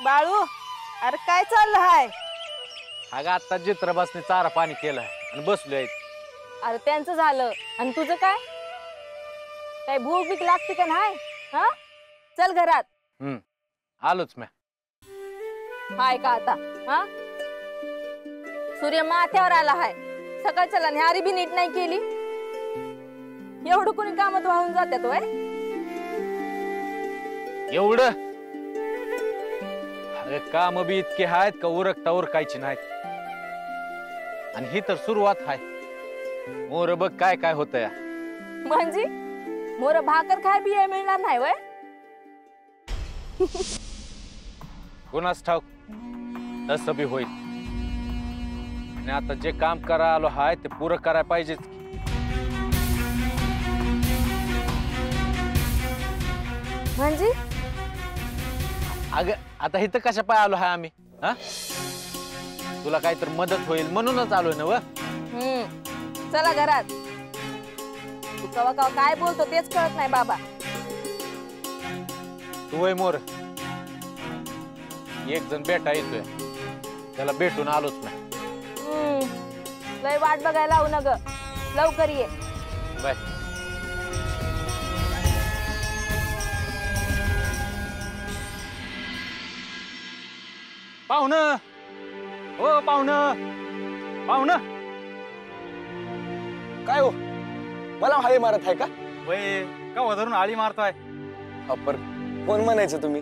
बाळू, अरे काय चाललं हाय? अगं आता चित्रबासने चारा पाणी केलंय आणि बसलोय. अरे त्यांचं झालं आणि तुझं काय? काय भूक बीक लागते का नाही? हा, चल घरात. आलोच मी. हाय का आता? हा, सूर्य माथ्यावर आला हाय. सकाळच्याला न्यारी बी नीट नाही केली. एवढं कोणी कामात वाहून जातात वय? एवढं काम बी इतके आहेत का उरकता उरकायची नाहीत. आणि ही तर सुरुवात आहे. मोर बघ काय काय होत या. म्हणजे मोर भाकर खाय बी मिळणार नाही वय? कोणास ठाऊक तसं बी होईल. आणि आता जे काम करा आलो हाय ते पुरं करायला पाहिजेच. म्हणजे अगं आता इथं कशा पाय आलो हाय आम्ही? हा, तुला काहीतरी मदत होईल म्हणूनच आलोय ना व. चला घरात. तू कवा कवा काय बोलतो तेच कळत नाही बाबा. तू वय मोर, एक जण बेटा येतोय त्याला भेटून आलोच नाही. लय वाट बघायला लावू नग, लवकर ये. बाय. पाहुणं, हो पाहुणं, पाहुणं. काय हो, मला हाय मारत आहे का? वय का धरून आळी मारतोय? अप्पर कोण म्हणायचं तुम्ही?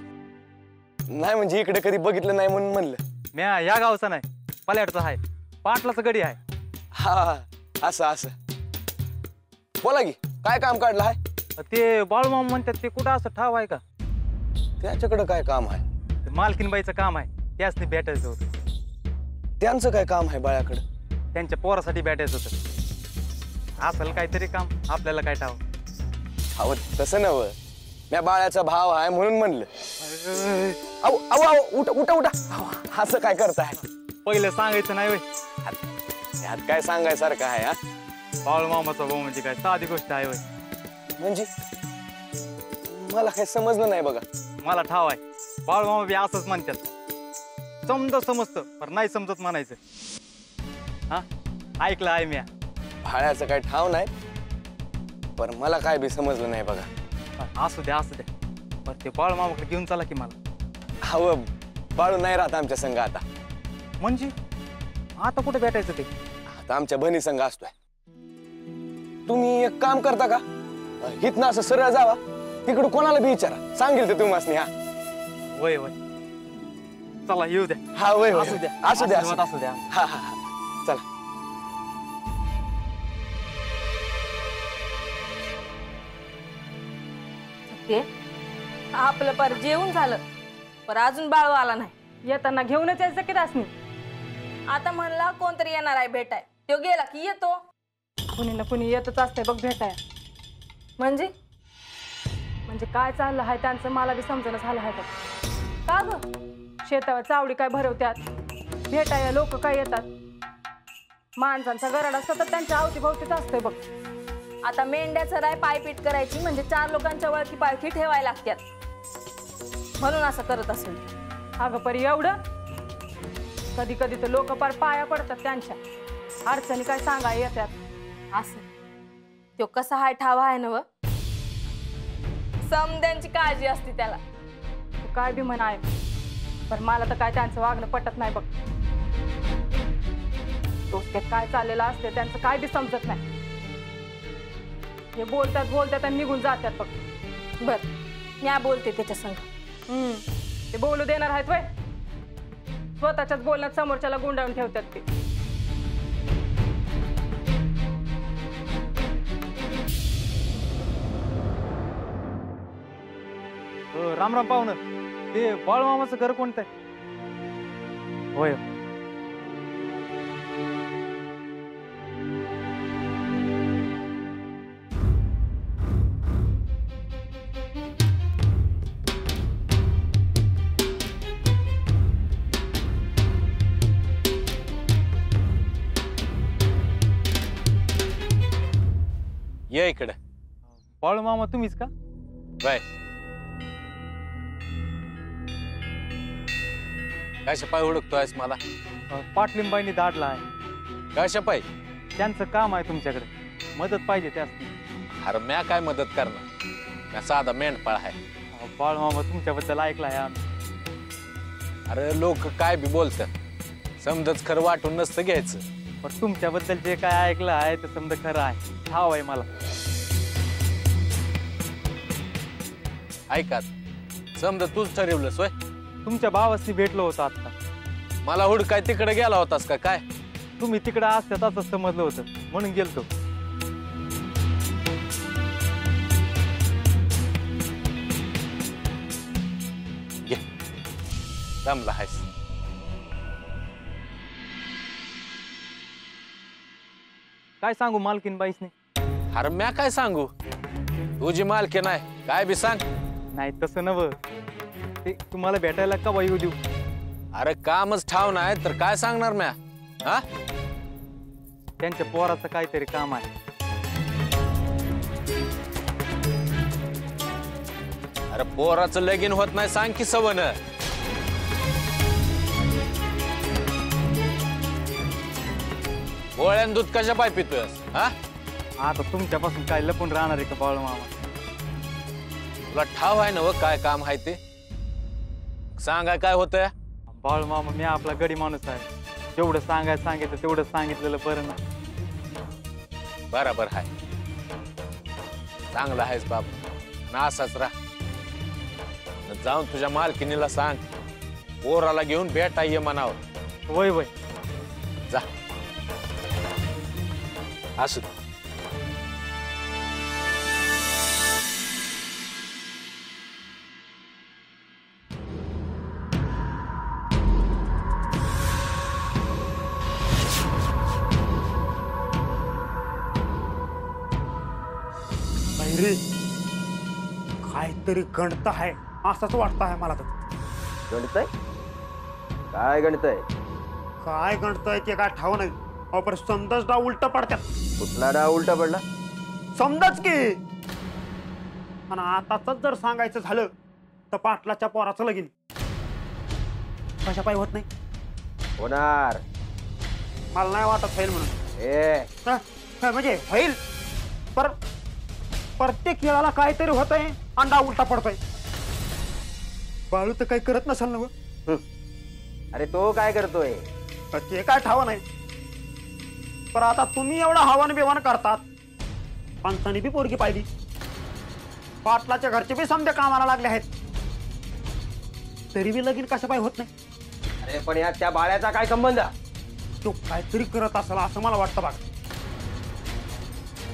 नाही म्हणजे इकडे कधी बघितलं नाही म्हणून म्हणलं. म्या या गावचा नाही, पल्याडचा आहे. पाटलाचा गडी आहे. हा, असं असं. बोला की, काय काम काढलं आहे? ते बाळूमामा म्हणतात ते कुठं असं ठाव आहे का? त्याच्याकडे काय काम आहे? ते मालकीनबाईचं काम आहे, त्यासनी भेटायचं होतं. त्यांचं काय काम आहे बाळ्याकडे? त्यांच्या पोरासाठी भेटायचं होतं. असेल काहीतरी काम, आपल्याला काय ठाव. अहो तसं नव, म्या बाळ्याचा भाव आहे म्हणून म्हणलं. अहो अहो अहो, उठा उठा उठा. असं काय करताय? पहिलं सांगायचं नाही वय. यात काय सांगायसारखं आहे? हा, बाळूमामाचा भाऊ म्हणजे काय साधी गोष्ट आहे वय? म्हणजे मला काही समजलं नाही बघा. मला ठाव आहे, बाळूमामा बी असंच म्हणतात. समजतं पण नाही समजत म्हणायचं. हा, ऐकलं आहे म्या. भाड्याचं काय ठाव नाही, पण मला काय बी समजलं नाही बघा. असू द्या पण ते बाळूमामाकडे घेऊन चला की मला. अहो बाळू नाही राहत आमच्या संघ आता. म्हणजे आता कुठे भेटायचं ते? आता आमच्या बहिणी संघ असतोय. तुम्ही एक काम करता का, इथनं असं सरळ जावा, तिकडं कोणाला बी विचारा, सांगेल ते तुम्हाला. हा वय चला येऊ द्या. हा वय असू द्या असू द्या असू द्या. हा हा हा, चला. ते आपलं पर जेवून झालं, पर अजून बाळू आला नाही. येताना घेऊनच यायचं की दासनी. आता म्हणला कोणतरी येणार आहे भेटाय, तो गेला की येतो. कुणी ना कुणी येतच असते बघ भेटाय. म्हणजे काय चाललं आहे त्यांचं मला बी समजणं झालं आहे बघ. का ग, शेतावर चावडी काय भरवत्यात, भेटाय लोक काय येतात. माणसांचा गराडा सतत त्यांच्या अवतीभोवतीच असतोय बघ. आता मेंढ्याचं राय पायपीट करायची म्हणजे 4 लोकांच्या वळखी पाळखी ठेवायला लागतात, म्हणून असं करत असेल. अगं परी एवढं कधी कधी तर लोक पार पाया पडतात त्यांच्या. अडचणी काय सांगाय येतात. असं तो कसा हाय ठावा आहे ना व, समद्यांची काळजी असते त्याला. तू काय बी म्हणाय, पण मला तर काय त्यांचं वागणं पटत नाही बघ. डोक्यात काय चाललेलं असते त्यांचं काय बी समजत नाही. हे बोलतात आणि निघून जातात बघ. बर, मी बोलते त्याच्या संग. ते बोलू देणार आहेत वय? स्वतःच्याच बोलण्यात समोरच्याला गुंडाळून ठेवतात ते. राम राम पाहुणं, ते बाळूमामाचं घर कोणतं आहे? होय. ये इकडे. बाळूमामा तुम्हीच का? बाय. कशा पाय हुडकतोयस मला? पाटलिंबाईंनी धाडला आहे. कशा पाय? त्यांचं काम आहे तुमच्याकडे, मदत पाहिजे त्यास. अरे म्या काय मदत करणार? म्या साधा मेंढपाळ आहे. बाळूमामा तुमच्याबद्दल ऐकलं आहे आम्ही. अरे लोक काय बी बोलतात, समजच खरं वाटून नसतं घ्यायचं. पण तुमच्याबद्दल जे काय ऐकलं आहे ते समजा खरं आहे. ठाव आहे मला. ऐकात समजा तूच ठरवलंस होय? तुमच्या भावाशी भेटलो होतो आता. मला हुडकाय तिकडे गेला होतास का काय? तुम्ही तिकडे असतात असं समजलं होतं म्हणून गेलतो. घे, जमला आहेस. काय सांगू मालकीन बाईसने? अरे म्या काय सांगू, तुझी मालकी नाही काय बी सांग. नाही तसं नव, ते तुम्हाला भेटायला का येऊ देऊ? अरे कामच ठाव नाही तर काय सांगणार म्या? हा, त्यांच्या पोराचं काहीतरी काम आहे. अरे पोराचं लगीन होत नाही सांग की सवन. गोळ्यान दूध कशा पाय पितोयस? हा, आता तुमच्यापासून काय लपून राहणार आहे का बाळूमामा? तुला ठाव आहे ना व काय काम आहे ते? सांगाय काय होतंय? बाळूमामा मी आपला गडी माणूस आहे. जेवढं सांगायचं सांगितलं तेवढं सांगितलेलं बरं ना. बराबर आहे, चांगला आहेस बाप. ना असाच राह. जाऊन तुझ्या मालकिनीला सांग पोराला घेऊन भेटा ये मनावर. वय वय जा. असू दे. रे काहीतरी गणित आहे असंच वाटतं आहे मला तर. गणित आहे? काय गणित आहे? काय गणित आहे ते काय ठाव नाही. पण समजाच डाव उलट पडतात. कुठला डाव उलटा पडला? समजाच की. आणि आताच जर सांगायचं झालं तर पाटलाच्या पोराचं लगीन कशा पाय होत नाही. होणार. मला नाही वाटत होईल म्हणून. म्हणजे होईल पर प्रत्येक वेळाला काहीतरी होतंय अंडा उलटा पडतोय. बाळू तर काही करत नसाल ना व? अरे तो काय करतोय? ते काय ठाव नाही. पण आता तुम्ही एवढं हवान बिवान करतात, पंचानी बी पोरगी पाहिली, पाटलाच्या घरचे बी समजा कामाला लागले आहेत, तरी बी लगीन कशा पाय होत नाही. अरे पण यात त्या बाळ्याचा काय संबंध? तो काहीतरी करत असेल असं मला वाटतं बघ.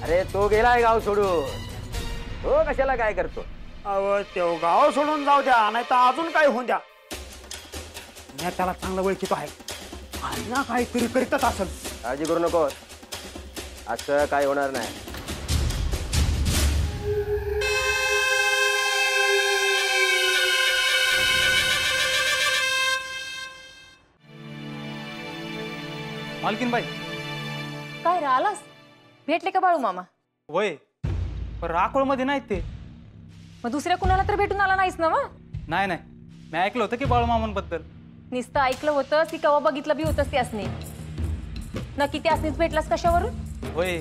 अरे तो गेलाय गाव सोडून. तो कशाला काय करतो? अव तो गाव सोडून जाऊ द्या, नाही तर अजून काय होऊन द्या, मी त्याला चांगलं ओळखीतो आहे. ना काहीतरी करीतच असेल. काळजी करू नको, असं काय होणार नाही. मालकीन बाई काय राहिलास? भेटले का बाळू मामा? वय पण राकोळ मध्ये नाहीत ते. मग दुसऱ्या कुणाला तर भेटून आला नाहीस ना? नाही नाही, मी ऐकलं होतं की बाळूमामांबद्दल. नुसतं ऐकलं होतं की कवा बघितलं बी होतंस त्यासनी? नक्की त्यासनीच भेटलास कशावरून? होय,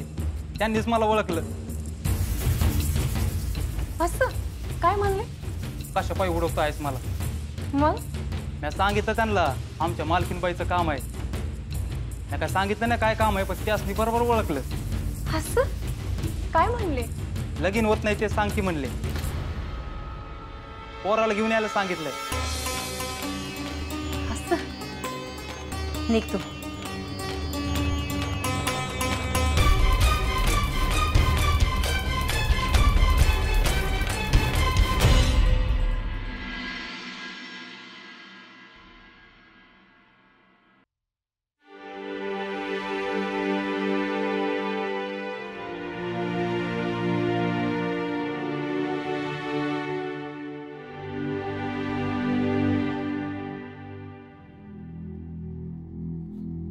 त्यांनीच मला ओळखलं. असं काय म्हणले? कशा पायी उडवतो आहेस मला? मग मी सांगितलं त्यांना आमच्या मालकीनबाईचं काम आहे. मी काय सांगितलं ना काय काम आहे, पण त्यासनी बरोबर ओळखलं. असं काय म्हणले? लगीन होत नाही ते सांग की म्हणले. पोराला घेऊन यायला सांगितलंय. असं निघतो.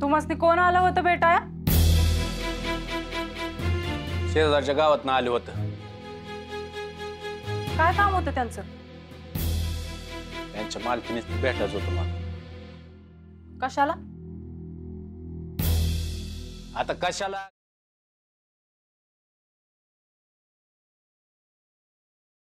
तुम्हाला कोण आलं होतं बेटा? शेजारच्या गावात आले होतं. काय काम होतं त्यांचं? त्यांच्या मालकीने भेटायचं होतं मला. कशाला? आता कशाला